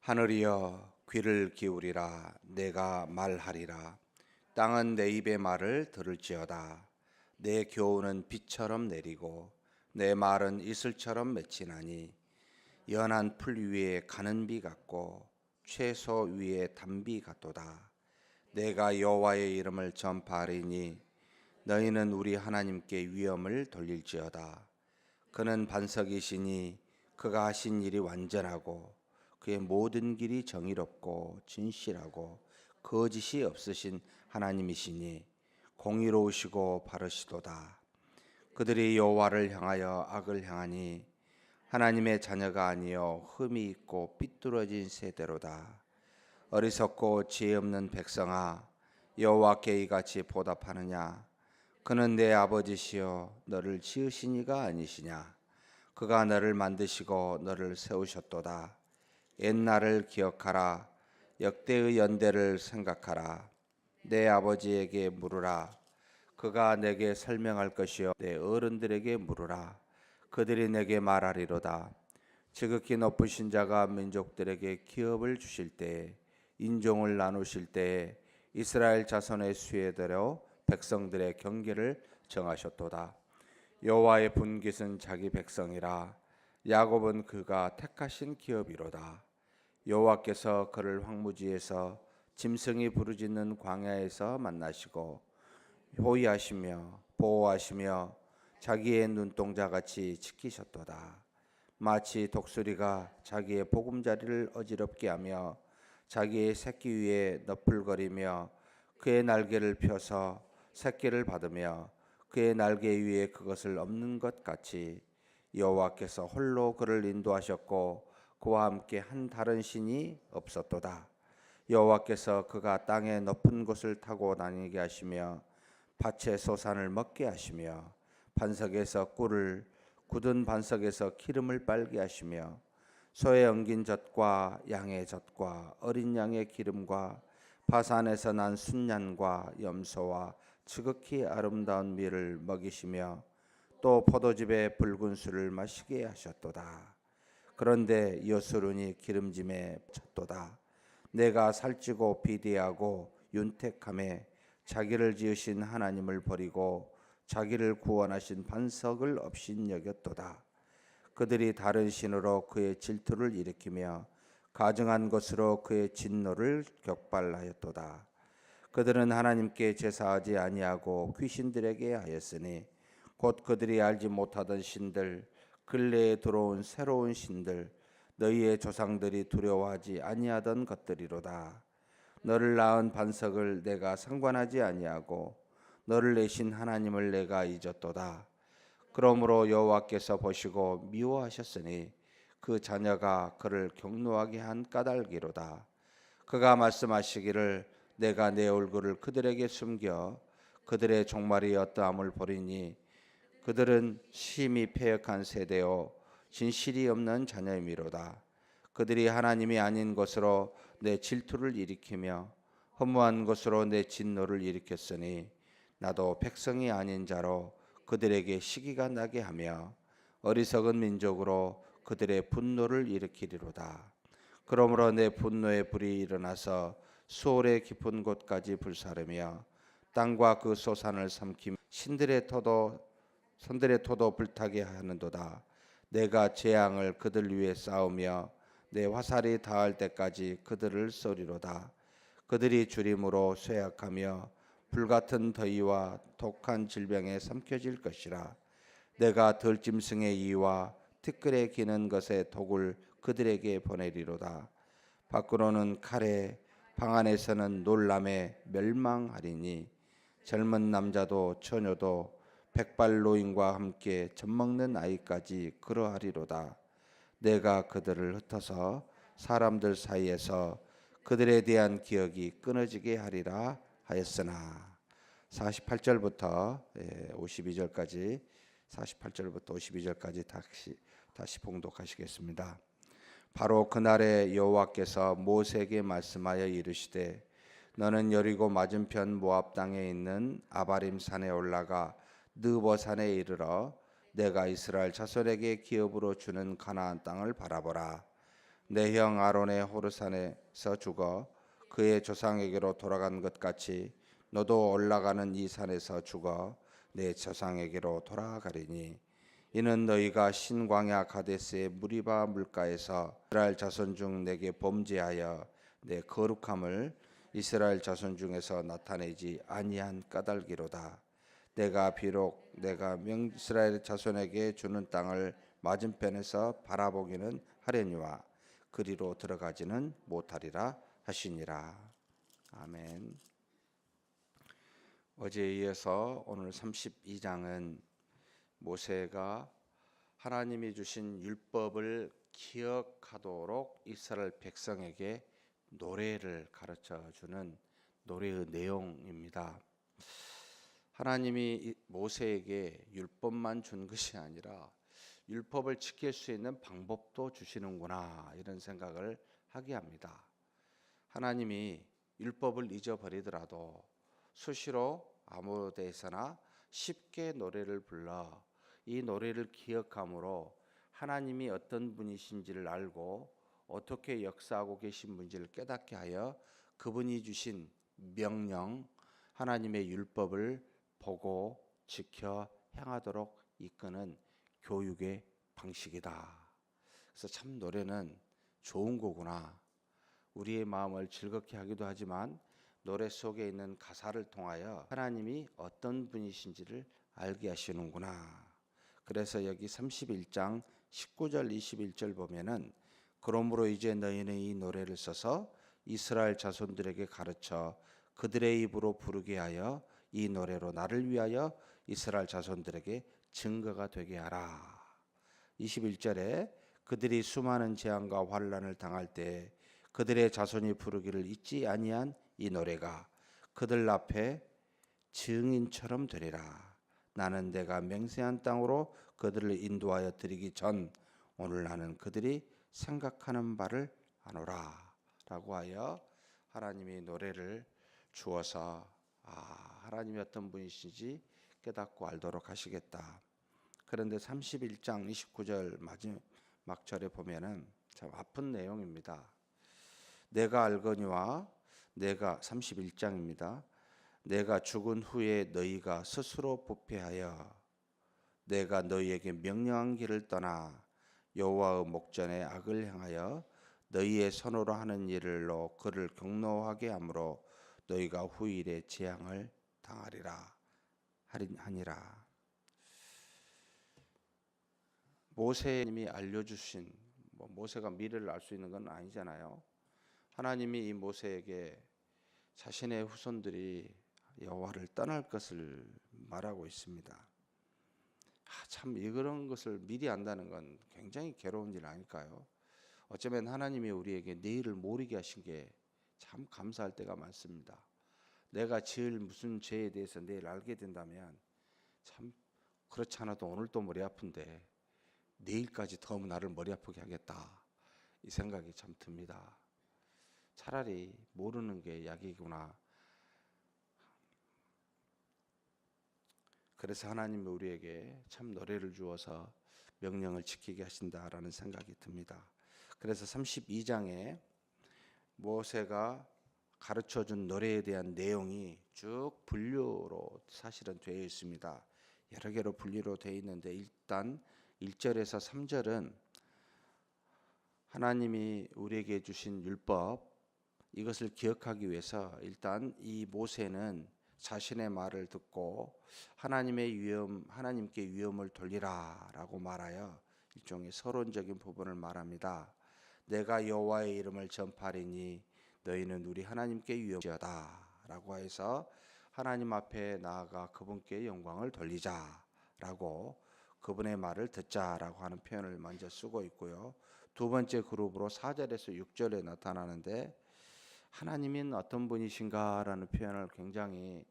하늘이여 귀를 기울이라. 내가 말하리라. 땅은 내 입의 말을 들을지어다. 내 교훈은 비처럼 내리고 내 말은 이슬처럼 맺히나니 연한 풀 위에 가는 비 같고 채소 위에 단비 같도다. 내가 여호와의 이름을 전파하리니 너희는 우리 하나님께 위엄을 돌릴지어다. 그는 반석이시니 그가 하신 일이 완전하고 그의 모든 길이 정의롭고 진실하고 거짓이 없으신 하나님이시니 공의로우시고 바르시도다. 그들이 여호와를 향하여 악을 행하니 하나님의 자녀가 아니요 흠이 있고 삐뚤어진 세대로다. 어리석고 지혜 없는 백성아, 여호와께 이같이 보답하느냐? 그는 내 아버지시여 너를 지으신 이가 아니시냐? 그가 너를 만드시고 너를 세우셨도다. 옛날을 기억하라. 역대의 연대를 생각하라. 내 아버지에게 물으라. 그가 내게 설명할 것이요 내 어른들에게 물으라. 그들이 내게 말하리로다. 지극히 높으신 자가 민족들에게 기업을 주실 때에, 인종을 나누실 때에 이스라엘 자손의 수혜대로 백성들의 경계를 정하셨도다. 여호와의 분깃은 자기 백성이라. 야곱은 그가 택하신 기업이로다. 여호와께서 그를 황무지에서 짐승이 부르짖는 광야에서 만나시고 호위하시며 보호하시며 자기의 눈동자같이 지키셨도다. 마치 독수리가 자기의 보금자리를 어지럽게 하며 자기의 새끼 위에 너풀거리며 그의 날개를 펴서 새끼를 받으며 그의 날개 위에 그것을 엎는 것 같이 여호와께서 홀로 그를 인도하셨고 그와 함께 한 다른 신이 없었도다. 여호와께서 그가 땅의 높은 곳을 타고 다니게 하시며 밭의 소산을 먹게 하시며 반석에서 꿀을, 굳은 반석에서 기름을 빨게 하시며 소의 엉긴 젖과 양의 젖과 어린 양의 기름과 바산에서 난 순양과 염소와 지극히 아름다운 밀을 먹이시며 또 포도즙의 붉은 술을 마시게 하셨도다. 그런데 여수론이 기름짐에 찼도다. 내가 살찌고 비대하고 윤택함에 자기를 지으신 하나님을 버리고 자기를 구원하신 반석을 업신여겼도다. 그들이 다른 신으로 그의 질투를 일으키며 가증한 것으로 그의 진노를 격발하였도다. 그들은 하나님께 제사하지 아니하고 귀신들에게 하였으니 곧 그들이 알지 못하던 신들, 근래에 들어온 새로운 신들, 너희의 조상들이 두려워하지 아니하던 것들이로다. 너를 낳은 반석을 내가 상관하지 아니하고 너를 내신 하나님을 내가 잊었도다. 그러므로 여호와께서 보시고 미워하셨으니 그 자녀가 그를 경노하게 한 까닭이로다. 그가 말씀하시기를 내가 내 얼굴을 그들에게 숨겨 그들의 종말이 어떠함을 보리니 그들은 심히 패역한 세대요 진실이 없는 자녀이미로다. 그들이 하나님이 아닌 것으로 내 질투를 일으키며 허무한 것으로 내 진노를 일으켰으니 나도 백성이 아닌 자로 그들에게 시기가 나게 하며 어리석은 민족으로 그들의 분노를 일으키리로다. 그러므로 내 분노의 불이 일어나서 수월의 깊은 곳까지 불사르며 땅과 그 소산을 삼키며 신들의 토도 선들의 토도 불타게 하는도다. 내가 재앙을 그들 위에 쌓으며 내 화살이 닿을 때까지 그들을 쏘리로다. 그들이 주림으로 쇠약하며 불같은 더위와 독한 질병에 삼켜질 것이라. 내가 들짐승의 이와 티끌에 기는 것의 독을 그들에게 보내리로다. 밖으로는 칼에, 방 안에서는 놀람에 멸망하리니 젊은 남자도 처녀도 백발 노인과 함께 젖먹는 아이까지 그러하리로다. 내가 그들을 흩어서 사람들 사이에서 그들에 대한 기억이 끊어지게 하리라 하였으나. 48절부터 52절까지 48절부터 52절까지 다시 봉독하시겠습니다. 바로 그날에 여호와께서 모세에게 말씀하여 이르시되 너는 여리고 맞은편 모압 땅에 있는 아바림 산에 올라가 느보 산에 이르러 내가 이스라엘 자손에게 기업으로 주는 가나안 땅을 바라보라. 내 형 아론의 호르산에서 죽어 그의 조상에게로 돌아간 것 같이 너도 올라가는 이 산에서 죽어 내 조상에게로 돌아가리니 이는 너희가 신광야 가데스의 무리바 물가에서 이스라엘 자손 중 내게 범죄하여 내 거룩함을 이스라엘 자손 중에서 나타내지 아니한 까닭이로다. 내가 이스라엘 자손에게 주는 땅을 맞은편에서 바라보기는 하려니와 그리로 들어가지는 못하리라 하시니라. 아멘. 어제에 이어서 오늘 32장은 모세가 하나님이 주신 율법을 기억하도록 이스라엘 백성에게 노래를 가르쳐 주는 노래의 내용입니다. 하나님이 모세에게 율법만 준 것이 아니라 율법을 지킬 수 있는 방법도 주시는구나, 이런 생각을 하게 합니다. 하나님이 율법을 잊어버리더라도 수시로 아무 데서나 쉽게 노래를 불러 이 노래를 기억함으로 하나님이 어떤 분이신지를 알고 어떻게 역사하고 계신 분지를 깨닫게 하여 그분이 주신 명령, 하나님의 율법을 보고 지켜 행하도록 이끄는 교육의 방식이다. 그래서 참 노래는 좋은 거구나. 우리의 마음을 즐겁게 하기도 하지만 노래 속에 있는 가사를 통하여 하나님이 어떤 분이신지를 알게 하시는구나. 그래서 여기 31장 19절 21절 보면은 그러므로 이제 너희는 이 노래를 써서 이스라엘 자손들에게 가르쳐 그들의 입으로 부르게 하여 이 노래로 나를 위하여 이스라엘 자손들에게 증거가 되게 하라. 21절에 그들이 수많은 재앙과 환난을 당할 때 그들의 자손이 부르기를 잊지 아니한 이 노래가 그들 앞에 증인처럼 되리라. 나는 내가 맹세한 땅으로 그들을 인도하여 드리기 전 오늘 나는 그들이 생각하는 바를 아노라 라고 하여 하나님이 노래를 주어서 하나님이 어떤 분이신지 깨닫고 알도록 하시겠다. 그런데 31장 29절 마지막 절에 보면은 참 아픈 내용입니다. 내가 알거니와 내가 31장입니다. 내가 죽은 후에 너희가 스스로 부패하여 내가 너희에게 명령한 길을 떠나 여호와의 목전에 악을 행하여 너희의 손으로 하는 일로 그를 경노하게 함으로 너희가 후일에 재앙을 당하리라 하니라. 모세님이 알려주신, 모세가 미래를 알 수 있는 건 아니잖아요. 하나님이 이 모세에게 자신의 후손들이 여호와를 떠날 것을 말하고 있습니다. 참 이런 것을 미리 안다는 건 굉장히 괴로운 일 아닐까요? 어쩌면 하나님이 우리에게 내일을 모르게 하신 게 참 감사할 때가 많습니다. 내가 지을 무슨 죄에 대해서 내일 알게 된다면 참 그렇지 않아도 오늘 또 머리 아픈데 내일까지 더 나를 머리 아프게 하겠다, 이 생각이 참 듭니다. 차라리 모르는 게 약이구나. 그래서 하나님이 우리에게 참 노래를 주어서 명령을 지키게 하신다라는 생각이 듭니다. 그래서 32장에 모세가 가르쳐준 노래에 대한 내용이 쭉 분류로 사실은 되어 있습니다. 여러 개로 분류로 되어 있는데 일단 1절에서 3절은 하나님이 우리에게 주신 율법, 이것을 기억하기 위해서 일단 이 모세는 자신의 말을 듣고 하나님께 위엄을 돌리라라고 말하여 일종의 서론적인 부분을 말합니다. 내가 여호와의 이름을 전파하리니 너희는 우리 하나님께 위엄지어다라고 해서 하나님 앞에 나아가 그분께 영광을 돌리자라고, 그분의 말을 듣자라고 하는 표현을 먼저 쓰고 있고요. 두 번째 그룹으로 4절에서 6절에 나타나는데 하나님은 어떤 분이신가라는 표현을 굉장히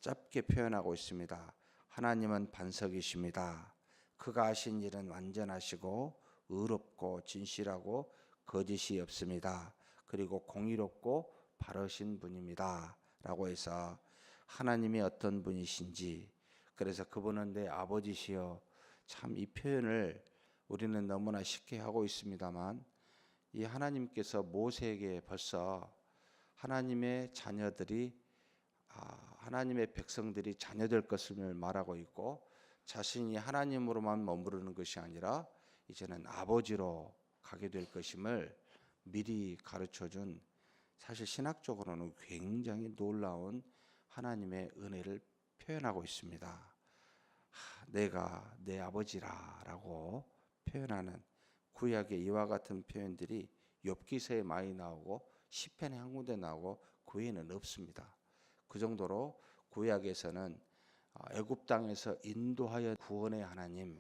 짧게 표현하고 있습니다. 하나님은 반석이십니다. 그가 하신 일은 완전하시고 의롭고 진실하고 거짓이 없습니다. 그리고 공의롭고 바르신 분입니다 라고 해서 하나님이 어떤 분이신지, 그래서 그분은 내 아버지시여, 참 이 표현을 우리는 너무나 쉽게 하고 있습니다만 이 하나님께서 모세에게 벌써 하나님의 자녀들이 하나님의 백성들이 자녀될 것을 말하고 있고, 자신이 하나님으로만 머무르는 것이 아니라 이제는 아버지로 가게 될 것임을 미리 가르쳐준, 사실 신학적으로는 굉장히 놀라운 하나님의 은혜를 표현하고 있습니다. 내가 내 아버지라라고 표현하는 구약의 이와 같은 표현들이 욥기서에 많이 나오고 시편에 한 군데 나오고 그 외에는 없습니다. 그 정도로 구약에서는 애굽 땅에서 인도하여 구원의 하나님,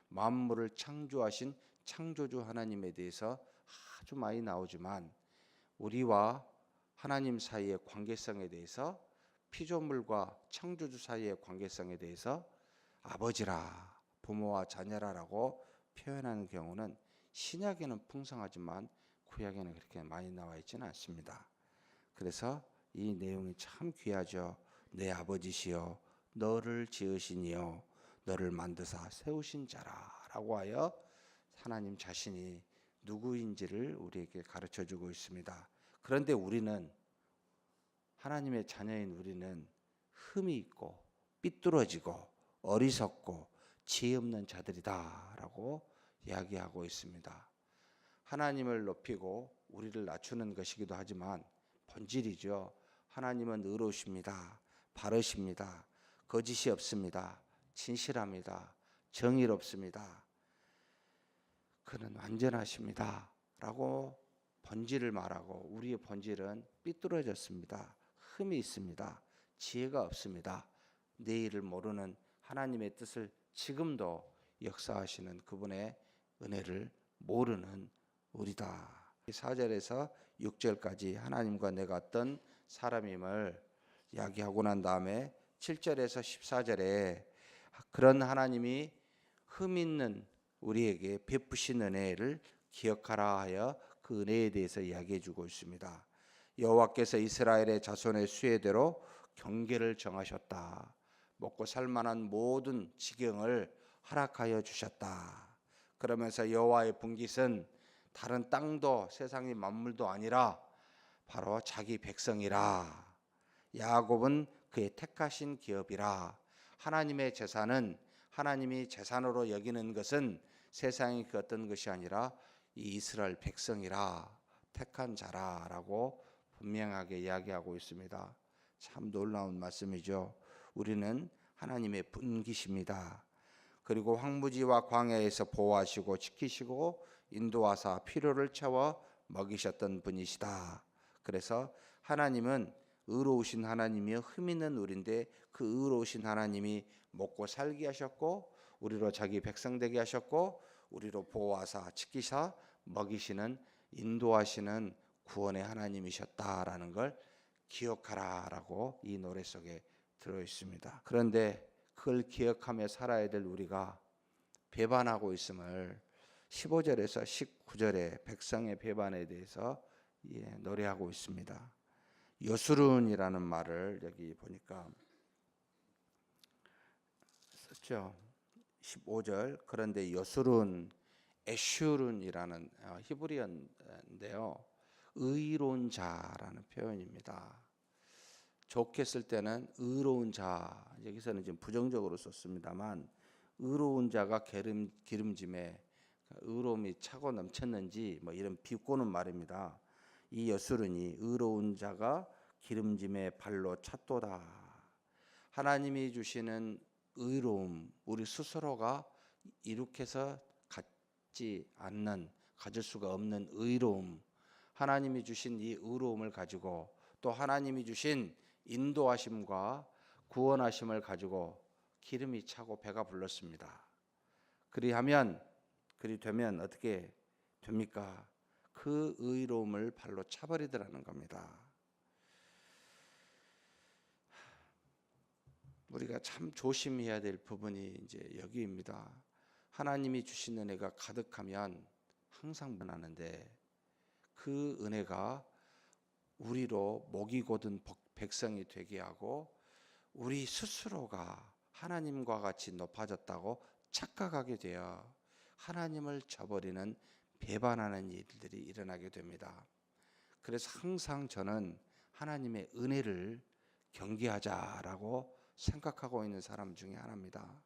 만물을 창조하신 창조주 하나님에 대해서 아주 많이 나오지만, 우리와 하나님 사이의 관계성에 대해서, 피조물과 창조주 사이의 관계성에 대해서 아버지라, 부모와 자녀라라고 표현하는 경우는 신약에는 풍성하지만 구약에는 그렇게 많이 나와 있지는 않습니다. 그래서 이 내용이 참 귀하죠. 내 아버지시여 너를 지으시니요 너를 만드사 세우신 자라라고 하여 하나님 자신이 누구인지를 우리에게 가르쳐주고 있습니다. 그런데 우리는, 하나님의 자녀인 우리는 흠이 있고 삐뚤어지고 어리석고 지혜 없는 자들이다라고 이야기하고 있습니다. 하나님을 높이고 우리를 낮추는 것이기도 하지만 본질이죠. 하나님은 의로우십니다. 바르십니다. 거짓이 없습니다. 진실합니다. 정의롭습니다. 그는 완전하십니다 라고 본질을 말하고, 우리의 본질은 삐뚤어졌습니다. 흠이 있습니다. 지혜가 없습니다. 내일을 모르는 하나님의 뜻을 지금도 역사하시는 그분의 은혜를 모르는 우리다. 4절에서 6절까지 하나님과 내가 어떤 사람임을 이야기하고 난 다음에 7절에서 14절에 그런 하나님이 흠 있는 우리에게 베푸신 은혜를 기억하라 하여 그 은혜에 대해서 이야기해 주고 있습니다. 여호와께서 이스라엘의 자손의 수혜대로 경계를 정하셨다. 먹고 살만한 모든 지경을 허락하여 주셨다. 그러면서 여호와의 분깃은 다른 땅도 세상의 만물도 아니라 바로 자기 백성이라. 야곱은 그의 택하신 기업이라. 하나님의 재산은, 하나님이 재산으로 여기는 것은 세상의 그 어떤 것이 아니라 이 이스라엘 백성이라, 택한 자라라고 분명하게 이야기하고 있습니다. 참 놀라운 말씀이죠. 우리는 하나님의 분깃입니다. 그리고 황무지와 광야에서 보호하시고 지키시고 인도하사 필요를 채워 먹이셨던 분이시다. 그래서 하나님은 의로우신 하나님이여 흠 있는 우리인데, 그 의로우신 하나님이 먹고 살게 하셨고 우리로 자기 백성 되게 하셨고 우리로 보호하사 지키사 먹이시는, 인도하시는 구원의 하나님이셨다라는 걸 기억하라라고 이 노래 속에 들어 있습니다. 그런데 그걸 기억하며 살아야 될 우리가 배반하고 있음을 15절에서 19절에 백성의 배반에 대해서 노래하고 있습니다. 여수룬이라는 말을 여기 보니까 썼죠. 15절, 그런데 여수룬, 에슈룬이라는 히브리어인데요, 의로운 자라는 표현입니다. 좋게 쓸 때는 의로운 자, 여기서는 지금 부정적으로 썼습니다만, 의로운 자가 기름짐에 의로움이 차고 넘쳤는지 뭐 이런 비꼬는 말입니다. 이 여수run이 의로운 자가 기름짐에 발로 찼도다. 하나님이 주시는 의로움, 우리 스스로가 이룩해서 갖지 않는, 가질 수가 없는 의로움, 하나님이 주신 이 의로움을 가지고 또 하나님이 주신 인도하심과 구원하심을 가지고 기름이 차고 배가 불렀습니다. 그리 되면 어떻게 됩니까? 그 의로움을 발로 차버리더라는 겁니다. 우리가 참 조심해야 될 부분이 이제 여기입니다. 하나님이 주신 은혜가 가득하면 항상 변하는데, 그 은혜가 우리로 목이 곧은 백성이 되게 하고 우리 스스로가 하나님과 같이 높아졌다고 착각하게 되어 하나님을 저버리는 배반하는 일들이 일어나게 됩니다. 그래서 항상 저는 하나님의 은혜를 경계하자라고 생각하고 있는 사람 중에 하나입니다.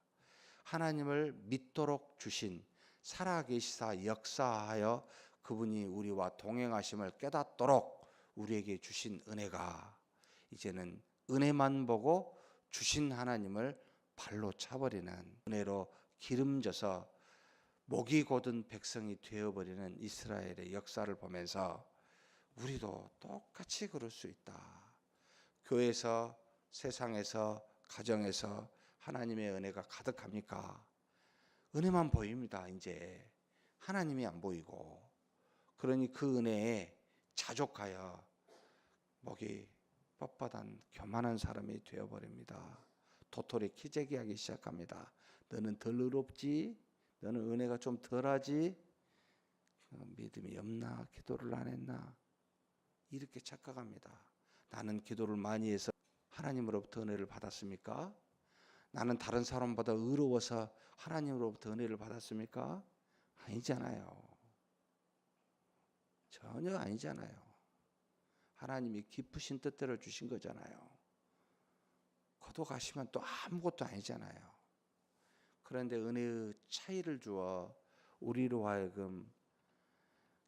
하나님을 믿도록 주신, 살아계시사 역사하여 그분이 우리와 동행하심을 깨닫도록 우리에게 주신 은혜가 이제는 은혜만 보고 주신 하나님을 발로 차버리는, 은혜로 기름져서 목이 곧은 백성이 되어버리는 이스라엘의 역사를 보면서 우리도 똑같이 그럴 수 있다. 교회에서, 세상에서, 가정에서 하나님의 은혜가 가득합니까? 은혜만 보입니다. 이제 하나님이 안 보이고, 그러니 그 은혜에 자족하여 목이 뻣뻣한 교만한 사람이 되어버립니다. 도토리 키재기하기 시작합니다. 너는 덜 의롭지? 너는 은혜가 좀 덜하지? 믿음이 없나? 기도를 안 했나? 이렇게 착각합니다. 나는 기도를 많이 해서 하나님으로부터 은혜를 받았습니까? 나는 다른 사람보다 의로워서 하나님으로부터 은혜를 받았습니까? 아니잖아요. 전혀 아니잖아요. 하나님이 깊으신 뜻대로 주신 거잖아요. 거둬가시면 또 아무것도 아니잖아요. 그런데 은혜의 차이를 주어 우리로 하여금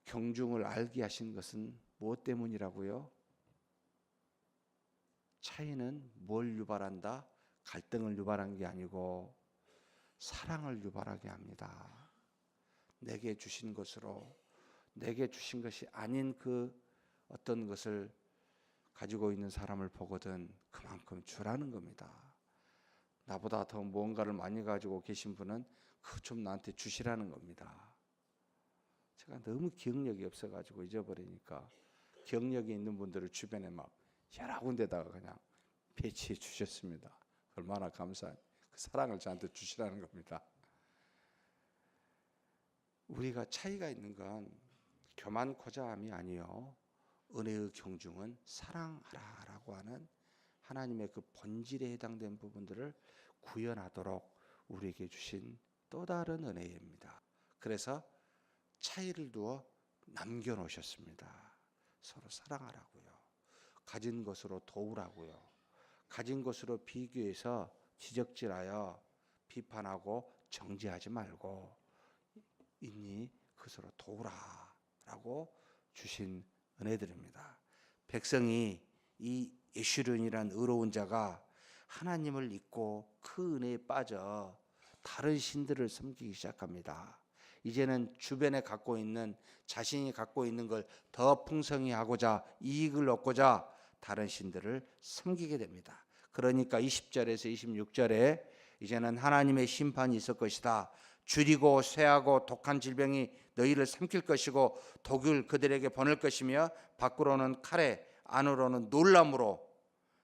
경중을 알게 하신 것은 무엇 때문이라고요? 차이는 뭘 유발한다? 갈등을 유발한 게 아니고 사랑을 유발하게 합니다. 내게 주신 것으로 내게 주신 것이 아닌 그 어떤 것을 가지고 있는 사람을 보거든 그만큼 주라는 겁니다. 나보다 더 무언가를 많이 가지고 계신 분은 그 좀 나한테 주시라는 겁니다. 제가 너무 기억력이 없어가지고 잊어버리니까 기억력이 있는 분들을 주변에 막 여러 군데다가 그냥 배치해 주셨습니다. 얼마나 감사한, 그 사랑을 저한테 주시라는 겁니다. 우리가 차이가 있는 건 교만코자함이 아니요, 은혜의 경중은 사랑하라라고 하는 하나님의 그 본질에 해당된 부분들을 구현하도록 우리에게 주신 또 다른 은혜입니다. 그래서 차이를 두어 남겨놓으셨습니다. 서로 사랑하라고요. 가진 것으로 도우라고요. 가진 것으로 비교해서 지적질하여 비판하고 정죄하지 말고 있니 그것으로 도우라라고 주신 은혜들입니다. 백성이 이 예슈륜이란 의로운 자가 하나님을 잊고 그 은혜에 빠져 다른 신들을 섬기기 시작합니다. 이제는 주변에 갖고 있는, 자신이 갖고 있는 걸 더 풍성히 하고자, 이익을 얻고자 다른 신들을 섬기게 됩니다. 그러니까 20절에서 26절에 이제는 하나님의 심판이 있을 것이다. 줄이고 쇠하고 독한 질병이 너희를 삼킬 것이고 독을 그들에게 보낼 것이며 밖으로는 칼에 안으로는 놀람으로,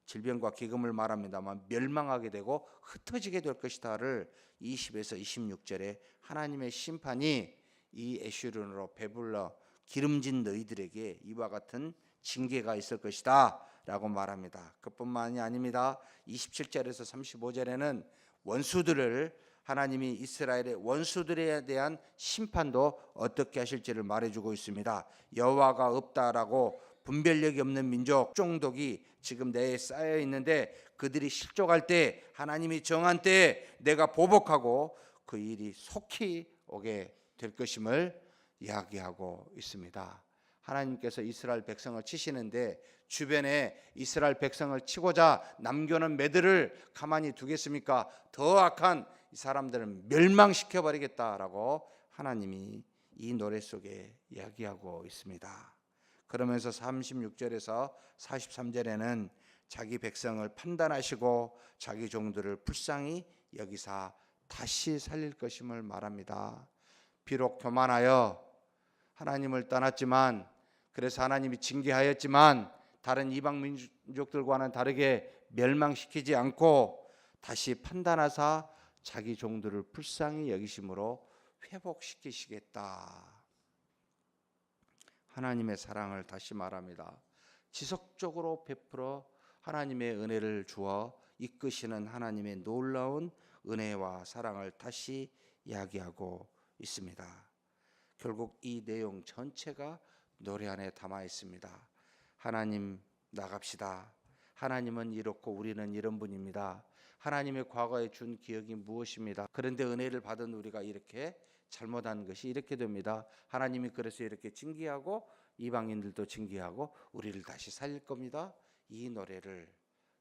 질병과 기금을 말합니다만 멸망하게 되고 흩어지게 될 것이다를 20에서 26절에 하나님의 심판이 이 애슈륜으로 배불러 기름진 너희들에게 이와 같은 징계가 있을 것이다 라고 말합니다. 그뿐만이 아닙니다. 27절에서 35절에는 원수들을, 하나님이 이스라엘의 원수들에 대한 심판도 어떻게 하실지를 말해주고 있습니다. 여호와가 없다라고 분별력이 없는 민족, 종독이 지금 내에 쌓여 있는데 그들이 실족할 때, 하나님이 정한 때에 내가 보복하고 그 일이 속히 오게 될 것임을 이야기하고 있습니다. 하나님께서 이스라엘 백성을 치시는데 주변에 이스라엘 백성을 치고자 남겨놓은 매들을 가만히 두겠습니까? 더 악한 이 사람들은 멸망시켜버리겠다라고 하나님이 이 노래 속에 이야기하고 있습니다. 그러면서 36절에서 43절에는 자기 백성을 판단하시고 자기 종들을 불쌍히 여기사 다시 살릴 것임을 말합니다. 비록 교만하여 하나님을 떠났지만, 그래서 하나님이 징계하였지만 다른 이방 민족들과는 다르게 멸망시키지 않고 다시 판단하사 자기 종들을 불쌍히 여기심으로 회복시키시겠다. 하나님의 사랑을 다시 말합니다. 지속적으로 베풀어 하나님의 은혜를 주어 이끄시는 하나님의 놀라운 은혜와 사랑을 다시 이야기하고 있습니다. 결국 이 내용 전체가 노래 안에 담아 있습니다. 하나님 나갑시다. 하나님은 이렇고 우리는 이런 분입니다. 하나님의 과거에 준 기억이 무엇입니다. 그런데 은혜를 받은 우리가 이렇게 잘못한 것이 이렇게 됩니다. 하나님이 그래서 이렇게 징계하고 이방인들도 징계하고 우리를 다시 살릴 겁니다. 이 노래를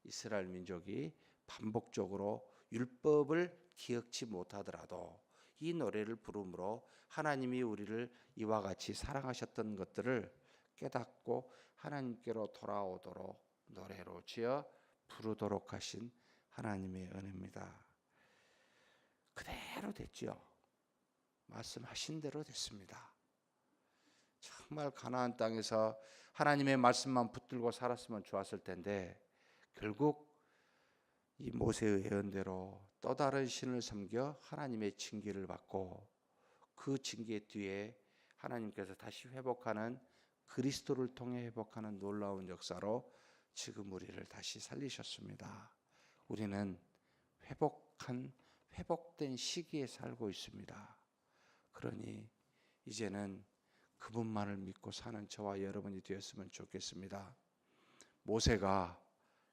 이스라엘 민족이 반복적으로 율법을 기억지 못하더라도 이 노래를 부름으로 하나님이 우리를 이와 같이 사랑하셨던 것들을 깨닫고 하나님께로 돌아오도록 노래로 지어 부르도록 하신 하나님의 은혜입니다. 그대로 됐죠. 말씀하신 대로 됐습니다. 정말 가나안 땅에서 하나님의 말씀만 붙들고 살았으면 좋았을 텐데 결국 이 모세의 예언대로 또 다른 신을 섬겨 하나님의 징계를 받고 그 징계 뒤에 하나님께서 다시 회복하는 그리스도를 통해 회복하는 놀라운 역사로 지금 우리를 다시 살리셨습니다. 우리는 회복된 시기에 살고 있습니다. 그러니 이제는 그분만을 믿고 사는 저와 여러분이 되었으면 좋겠습니다. 모세가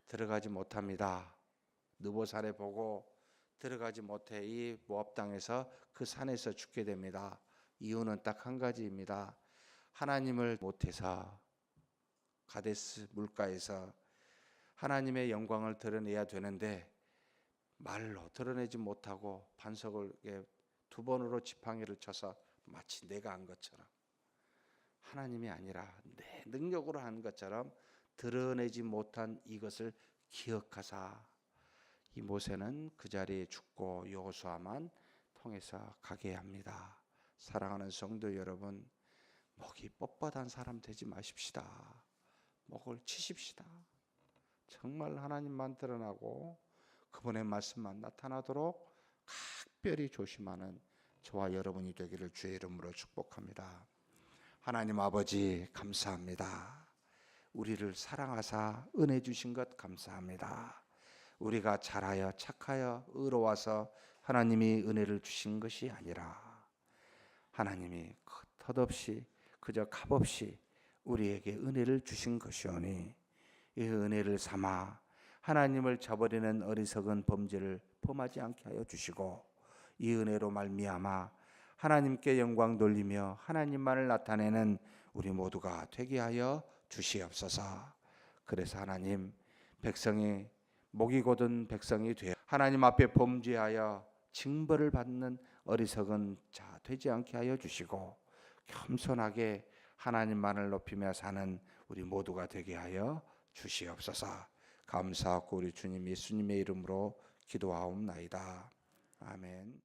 들어가지 못합니다. 느보산에 보고 들어가지 못해 이 모압 땅에서 그 산에서 죽게 됩니다. 이유는 딱 한 가지입니다. 하나님을 못해서 가데스 물가에서 하나님의 영광을 드러내야 되는데 말로 드러내지 못하고 반석을 두 번으로 지팡이를 쳐서 마치 내가 한 것처럼 하나님이 아니라 내 능력으로 한 것처럼 드러내지 못한 이것을 기억하사 이 모세는 그 자리에 죽고 여호수아만 통해서 가게 합니다. 사랑하는 성도 여러분, 목이 뻣뻣한 사람 되지 마십시다. 목을 치십시다. 정말 하나님만 드러나고 그분의 말씀만 나타나도록 각별히 조심하는 저와 여러분이 되기를 주의 이름으로 축복합니다. 하나님 아버지 감사합니다. 우리를 사랑하사 은혜 주신 것 감사합니다. 우리가 잘하여 착하여 의로워서 하나님이 은혜를 주신 것이 아니라 하나님이 덧없이 그저 값없이 우리에게 은혜를 주신 것이오니 이 은혜를 삼아 하나님을 저버리는 어리석은 범죄를 범하지 않게 하여 주시고 이 은혜로 말미암아 하나님께 영광 돌리며 하나님만을 나타내는 우리 모두가 되게 하여 주시옵소서. 그래서 하나님 백성이 목이 곧은 백성이 되어 하나님 앞에 범죄하여 징벌을 받는 어리석은 자 되지 않게 하여 주시고 겸손하게 하나님만을 높이며 사는 우리 모두가 되게 하여 주시옵소서. 감사하고 우리 주님 예수님의 이름으로 기도하옵나이다. 아멘.